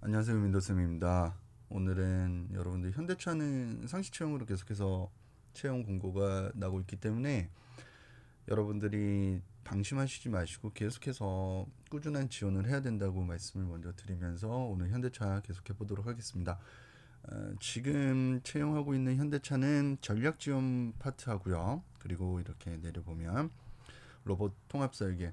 안녕하세요, 민도쌤입니다. 오늘은 여러분들 현대차는 상시 채용으로 계속해서 채용 공고가 나고 있기 때문에 여러분들이 방심하시지 마시고 계속해서 꾸준한 지원을 해야 된다고 말씀을 먼저 드리면서 오늘 현대차 계속해 보도록 하겠습니다. 지금 채용하고 있는 현대차는 전략 지원 파트 하고요. 그리고 이렇게 내려보면 로봇 통합 설계.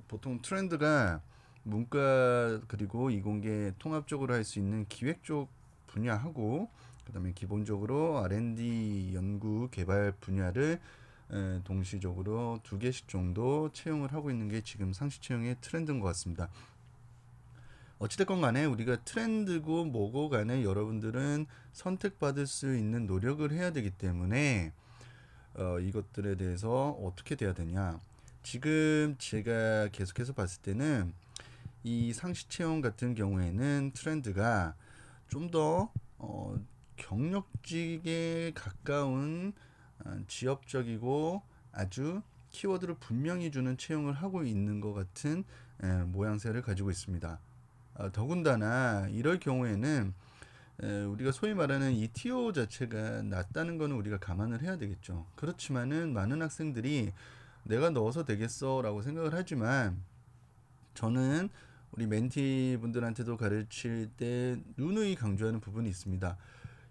보통 트렌드가 문과 그리고 이공계 통합적으로 할 수 있는 기획 쪽 분야하고 그다음에 기본적으로 R&D 연구 개발 분야를 동시적으로 두 개씩 정도 채용을 하고 있는 게 지금 상시 채용의 트렌드인 것 같습니다. 어찌됐건 간에 우리가 트렌드고 뭐고 간에 여러분들은 선택받을 수 있는 노력을 해야 되기 때문에 이것들에 대해서 어떻게 돼야 되냐. 지금 제가 계속해서 봤을 때는 이 상시 채용 같은 경우에는 트렌드가 좀 더 경력직에 가까운 지역적이고 아주 키워드를 분명히 주는 채용을 하고 있는 것 같은 모양새를 가지고 있습니다. 더군다나 이럴 경우에는 우리가 소위 말하는 이 TO 자체가 낮다는 거는 우리가 감안을 해야 되겠죠. 그렇지만은 많은 학생들이 내가 넣어서 되겠어 라고 생각을 하지만 저는 우리 멘티 분들한테도 가르칠 때 누누이 강조하는 부분이 있습니다.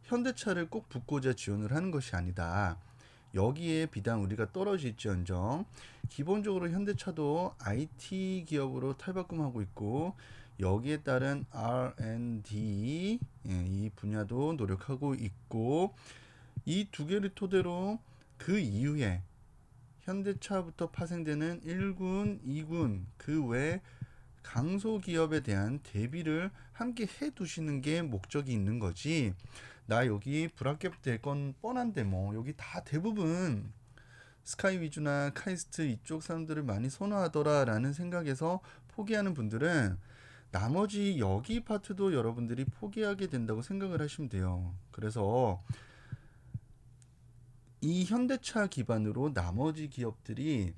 현대차를 꼭 붙고자 지원을 하는 것이 아니다. 여기에 비단 우리가 떨어질지언정 기본적으로 현대차도 IT 기업으로 탈바꿈하고 있고 여기에 따른 R&D 이 분야도 노력하고 있고 이 두 개를 토대로 그 이후에 현대차부터 파생되는 1군, 2군 그 외 강소기업에 대한 대비를 함께 해 두시는 게 목적이 있는 거지. 나 여기 불합격 될 건 뻔한데 뭐 여기 다 대부분 스카이 위주나 카이스트 이쪽 사람들을 많이 선호하더라라는 생각에서 포기하는 분들은 나머지 여기 파트도 여러분들이 포기하게 된다고 생각을 하시면 돼요. 그래서 이 현대차 기반으로 나머지 기업들이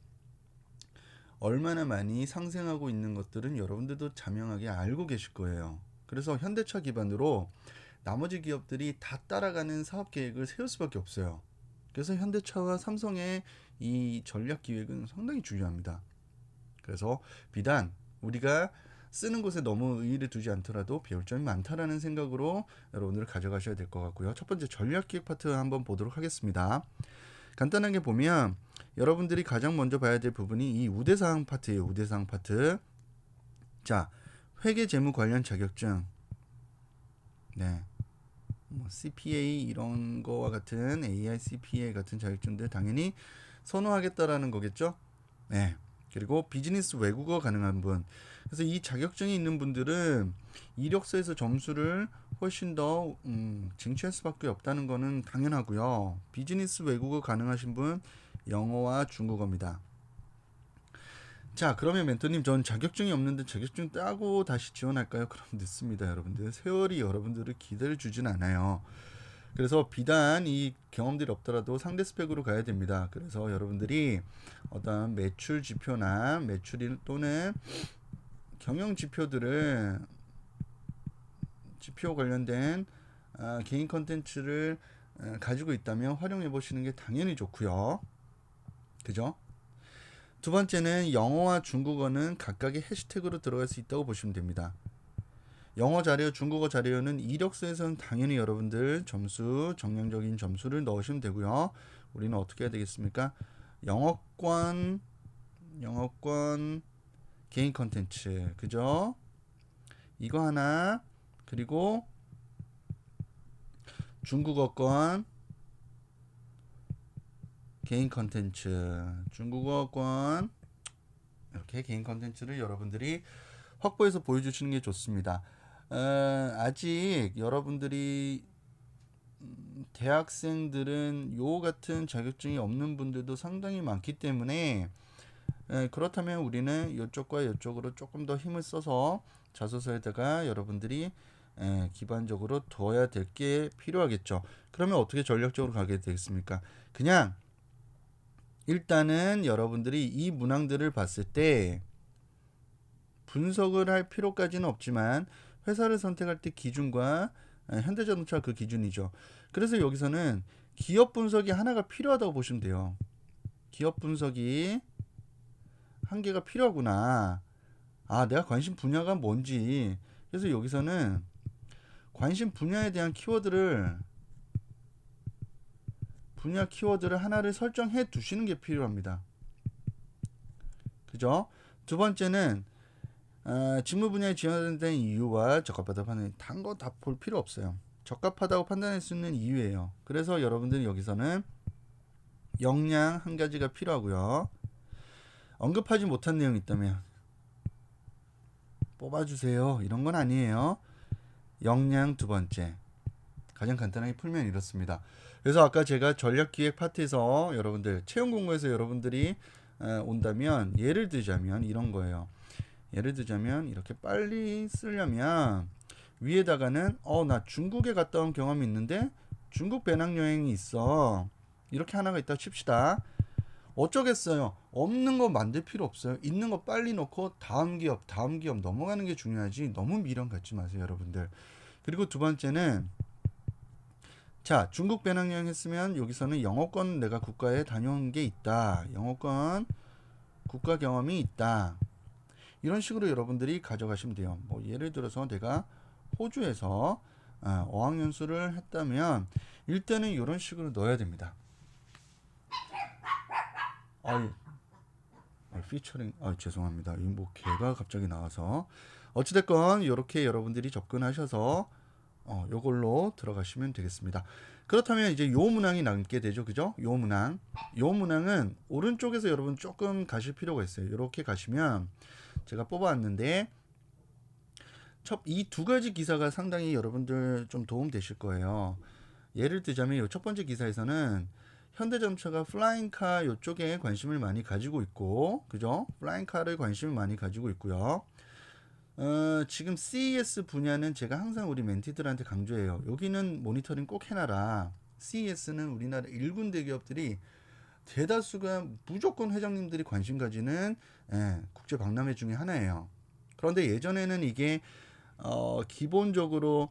얼마나 많이 상생하고 있는 것들은 여러분들도 자명하게 알고 계실 거예요. 그래서 현대차 기반으로 나머지 기업들이 다 따라가는 사업 계획을 세울 수밖에 없어요. 그래서 현대차와 삼성의 이 전략 기획은 상당히 중요합니다. 그래서 비단 우리가 쓰는 곳에 너무 의의를 두지 않더라도 배울 점이 많다라는 생각으로 여러분들 가져가셔야 될 것 같고요. 첫 번째 전략 기획 파트 한번 보도록 하겠습니다. 간단하게 보면 여러분들이 가장 먼저 봐야 될 부분이 이 우대사항 파트예요. 우대사항 파트. 자, 회계 재무 관련 자격증. 네. 뭐 CPA 이런 거와 같은 AI CPA 같은 자격증들 당연히 선호하겠다라는 거겠죠. 네. 그리고 비즈니스 외국어 가능한 분. 그래서 이 자격증이 있는 분들은 이력서에서 점수를 훨씬 더 쟁취할 수밖에 없다는 거는 당연하고요. 비즈니스 외국어 가능하신 분 영어와 중국어입니다. 자, 그러면 멘토님 전 자격증이 없는데 자격증 따고 다시 지원할까요? 그럼 늦습니다, 여러분들. 세월이 여러분들을 기다려 주진 않아요. 그래서 비단 이 경험들이 없더라도 상대 스펙으로 가야 됩니다. 그래서 여러분들이 어떤 매출 지표나 매출 또는 경영 지표들을 지표 관련된 개인 컨텐츠를 가지고 있다면 활용해 보시는 게 당연히 좋고요. 그죠? 두 번째는 영어와 중국어는 각각의 해시태그로 들어갈 수 있다고 보시면 됩니다. 영어 자료, 중국어 자료는 이력서에서는 당연히 여러분들 점수, 정량적인 점수를 넣으시면 되고요. 우리는 어떻게 해야 되겠습니까? 영어권 개인 컨텐츠, 그죠? 이거 하나, 그리고 중국어권 개인 컨텐츠, 중국어권 이렇게 개인 컨텐츠를 여러분들이 확보해서 보여주시는 게 좋습니다. 아직 여러분들이 대학생들은 요 같은 자격증이 없는 분들도 상당히 많기 때문에 그렇다면 우리는 이쪽과 이쪽으로 조금 더 힘을 써서 자소서에다가 여러분들이 기반적으로 둬야 될 게 필요하겠죠. 그러면 어떻게 전략적으로 가게 되겠습니까? 그냥 일단은 여러분들이 이 문항들을 봤을 때 분석을 할 필요까지는 없지만 회사를 선택할 때 기준과 현대자동차 그 기준이죠. 그래서 여기서는 기업 분석이 하나가 필요하다고 보시면 돼요. 기업 분석이 한 개가 필요하구나. 아, 내가 관심 분야가 뭔지. 그래서 여기서는 관심 분야에 대한 분야 키워드를 하나를 설정해 두시는 게 필요합니다. 그죠? 두 번째는 직무 분야에 지원된 이유와 적합하다고 판단. 단 거 다 볼 필요 없어요. 적합하다고 판단할 수 있는 이유예요. 그래서 여러분들은 여기서는 역량 한 가지가 필요하고요. 언급하지 못한 내용이 있다면 뽑아주세요. 이런 건 아니에요. 역량 두 번째. 가장 간단하게 풀면 이렇습니다. 그래서 아까 제가 전략기획 파트에서 여러분들 채용 공고에서 여러분들이 온다면 예를 들자면 이런 거예요. 예를 들자면 이렇게 빨리 쓰려면 위에다가는 나 중국에 갔다 온 경험이 있는데 중국 배낭여행이 있어. 이렇게 하나가 있다 칩시다. 어쩌겠어요. 없는 거 만들 필요 없어요. 있는 거 빨리 넣고 다음 기업 넘어가는 게 중요하지. 너무 미련 갖지 마세요, 여러분들. 그리고 두 번째는 자, 중국 배낭여행 했으면 여기서는 영어권 내가 국가에 다녀온 게 있다. 영어권 국가 경험이 있다. 이런 식으로 여러분들이 가져가시면 돼요. 뭐 예를 들어서 내가 호주에서 어학연수를 했다면 일단은 이런 식으로 넣어야 됩니다. 피처링 죄송합니다. 뭐 개가 갑자기 나와서 어찌됐건 이렇게 여러분들이 접근하셔서 요걸로 들어가시면 되겠습니다. 그렇다면 이제 요 문항이 남게 되죠. 그죠? 요 문항은 오른쪽에서 여러분 조금 가실 필요가 있어요. 이렇게 가시면 제가 뽑아왔는데 이 두 가지 기사가 상당히 여러분들 좀 도움 되실 거예요. 예를 들자면 이 첫 번째 기사에서는 현대자동차가 플라잉카 이쪽에 관심을 많이 가지고 있고, 그죠? 플라잉카를 관심을 많이 가지고 있고요. 지금 CES 분야는 제가 항상 우리 멘티들한테 강조해요. 여기는 모니터링 꼭 해놔라. CES는 우리나라 일군 대기업들이 대다수가 무조건 회장님들이 관심 가지는 국제 박람회 중에 하나예요. 그런데 예전에는 이게 기본적으로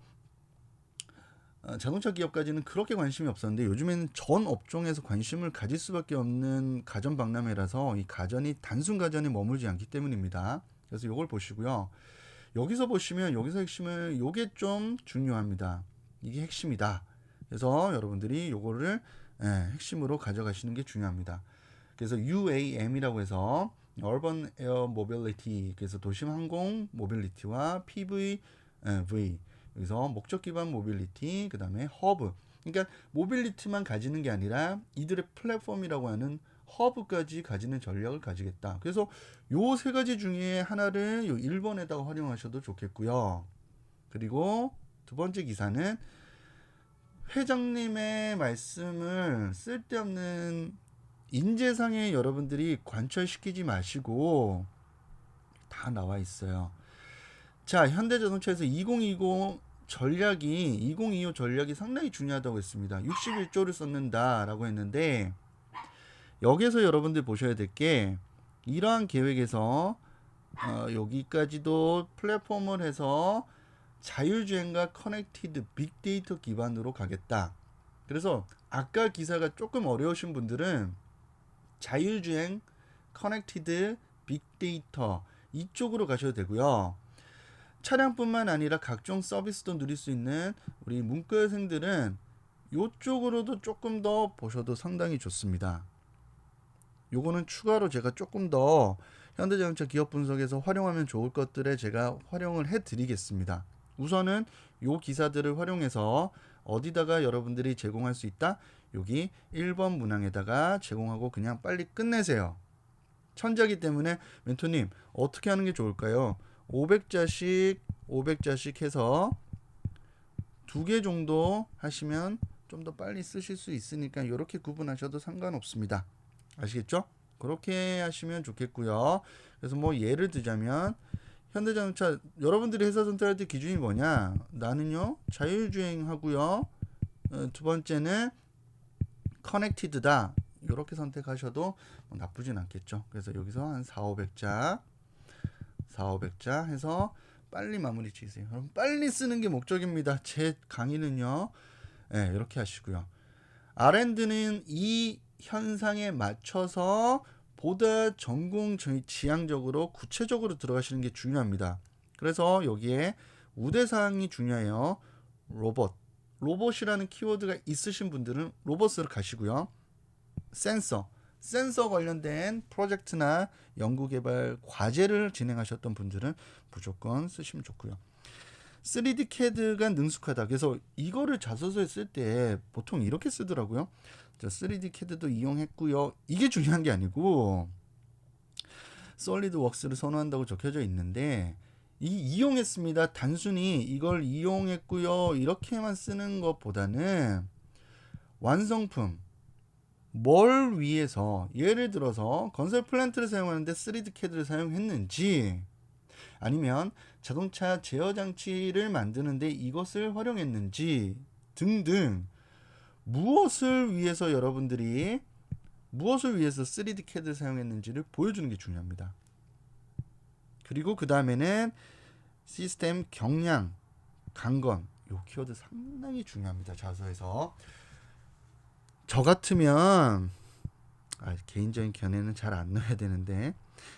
자동차 기업까지는 그렇게 관심이 없었는데 요즘에는 전 업종에서 관심을 가질 수밖에 없는 가전 박람회라서 이 가전이 단순 가전에 머물지 않기 때문입니다. 그래서 이걸 보시고요. 여기서 보시면 여기서 핵심은 요게 좀 중요합니다. 이게 핵심이다. 그래서 여러분들이 요거를 핵심으로 가져가시는 게 중요합니다. 그래서 UAM이라고 해서 Urban Air Mobility, 그래서 도심 항공 모빌리티와 PV, 여기서 목적 기반 모빌리티, 그 다음에 허브. 그러니까 모빌리티만 가지는 게 아니라 이들의 플랫폼이라고 하는 허브까지 가지는 전략을 가지겠다. 그래서 요 세 가지 중에 하나를 요 1번에다가 활용하셔도 좋겠고요. 그리고 두 번째 기사는 회장님의 말씀을 쓸데없는 인재상에 여러분들이 관철시키지 마시고 다 나와 있어요. 자, 현대자동차에서 2025 전략이 상당히 중요하다고 했습니다. 61조를 썼는다라고 했는데 여기서 여러분들 보셔야 될 게 이러한 계획에서 여기까지도 플랫폼을 해서 자율주행과 커넥티드 빅데이터 기반으로 가겠다. 그래서 아까 기사가 조금 어려우신 분들은 자율주행, 커넥티드, 빅데이터 이쪽으로 가셔도 되고요. 차량뿐만 아니라 각종 서비스도 누릴 수 있는 우리 문과생들은 이쪽으로도 조금 더 보셔도 상당히 좋습니다. 요거는 추가로 제가 조금 더 현대자동차 기업 분석에서 활용하면 좋을 것들에 제가 활용을 해 드리겠습니다. 우선은 요 기사들을 활용해서 어디다가 여러분들이 제공할 수 있다? 여기 1번 문항에다가 제공하고 그냥 빨리 끝내세요. 천자기 때문에 멘토님 어떻게 하는 게 좋을까요? 500자씩 해서 2개 정도 하시면 좀 더 빨리 쓰실 수 있으니까 이렇게 구분하셔도 상관없습니다. 아시겠죠? 그렇게 하시면 좋겠고요. 그래서 뭐 예를 들자면 현대자동차 여러분들이 회사 선택할 때 기준이 뭐냐? 나는요 자율주행 하고요. 두 번째는 커넥티드다. 이렇게 선택하셔도 나쁘진 않겠죠. 그래서 여기서 한 400, 500자 해서 빨리 마무리 지으세요. 여러분 빨리 쓰는 게 목적입니다. 제 강의는요. 네, 이렇게 하시고요. R&D는 이 현상에 맞춰서 보다 전공 지향적으로 구체적으로 들어가시는 게 중요합니다. 그래서 여기에 우대사항이 중요해요. 로봇이라는 키워드가 있으신 분들은 로봇으로 가시고요. 센서 관련된 프로젝트나 연구개발 과제를 진행하셨던 분들은 무조건 쓰시면 좋고요. 3D CAD가 능숙하다. 그래서 이거를 자소서에 쓸 때 보통 이렇게 쓰더라고요. 3D CAD도 이용했고요. 이게 중요한 게 아니고 솔리드웍스를 선호한다고 적혀져 있는데 이용했습니다. 단순히 이걸 이용했고요. 이렇게만 쓰는 것보다는 완성품 뭘 위해서 예를 들어서 건설 플랜트를 사용하는데 3D CAD를 사용했는지 아니면 자동차 제어 장치를 만드는데 이것을 활용했는지 등등 무엇을 위해서 3D CAD를 사용했는지를 보여주는 게 중요합니다. 그리고 그 다음에는 시스템 경량, 강건 요 키워드 상당히 중요합니다. 자소에서 저 같으면 개인적인 견해는 잘 안 넣어야 되는데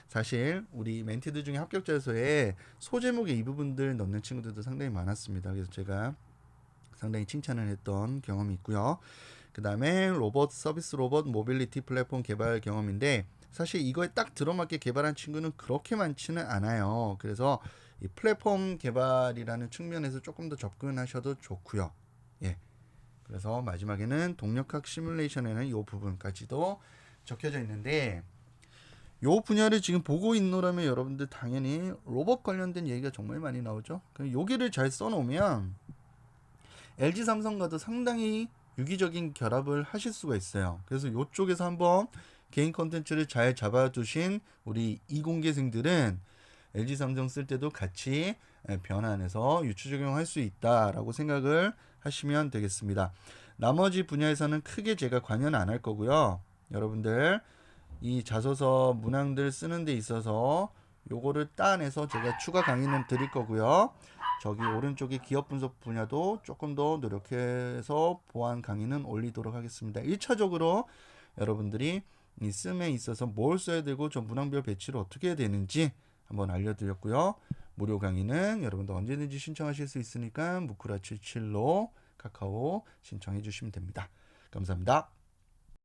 사실 우리 멘티들 중에 합격 자소에 소제목에 이 부분들 넣는 친구들도 상당히 많았습니다. 그래서 제가 상당히 칭찬을 했던 경험이 있고요. 그 다음에 서비스 로봇 모빌리티 플랫폼 개발 경험인데 사실 이거에 딱 들어맞게 개발한 친구는 그렇게 많지는 않아요. 그래서 이 플랫폼 개발이라는 측면에서 조금 더 접근하셔도 좋고요. 예. 그래서 마지막에는 동력학 시뮬레이션에는 이 부분까지도 적혀져 있는데 이 분야를 지금 보고 있노라면 여러분들 당연히 로봇 관련된 얘기가 정말 많이 나오죠. 여기를 잘 써놓으면 LG 삼성과도 상당히 유기적인 결합을 하실 수가 있어요. 그래서 이쪽에서 한번 개인 컨텐츠를 잘 잡아두신 우리 이공계생들은 LG 삼성 쓸 때도 같이 변환해서 유추 적용할 수 있다라고 생각을 하시면 되겠습니다. 나머지 분야에서는 크게 제가 관여는 안 할 거고요. 여러분들 이 자소서 문항들 쓰는 데 있어서 요거를 따내서 제가 추가 강의는 드릴 거고요. 저기 오른쪽에 기업 분석 분야도 조금 더 노력해서 보완 강의는 올리도록 하겠습니다. 1차적으로 여러분들이 이 씀에 있어서 뭘 써야 되고 저 문항별 배치를 어떻게 해야 되는지 한번 알려드렸고요. 무료 강의는 여러분들 언제든지 신청하실 수 있으니까 무쿠라77로 카카오 신청해 주시면 됩니다. 감사합니다.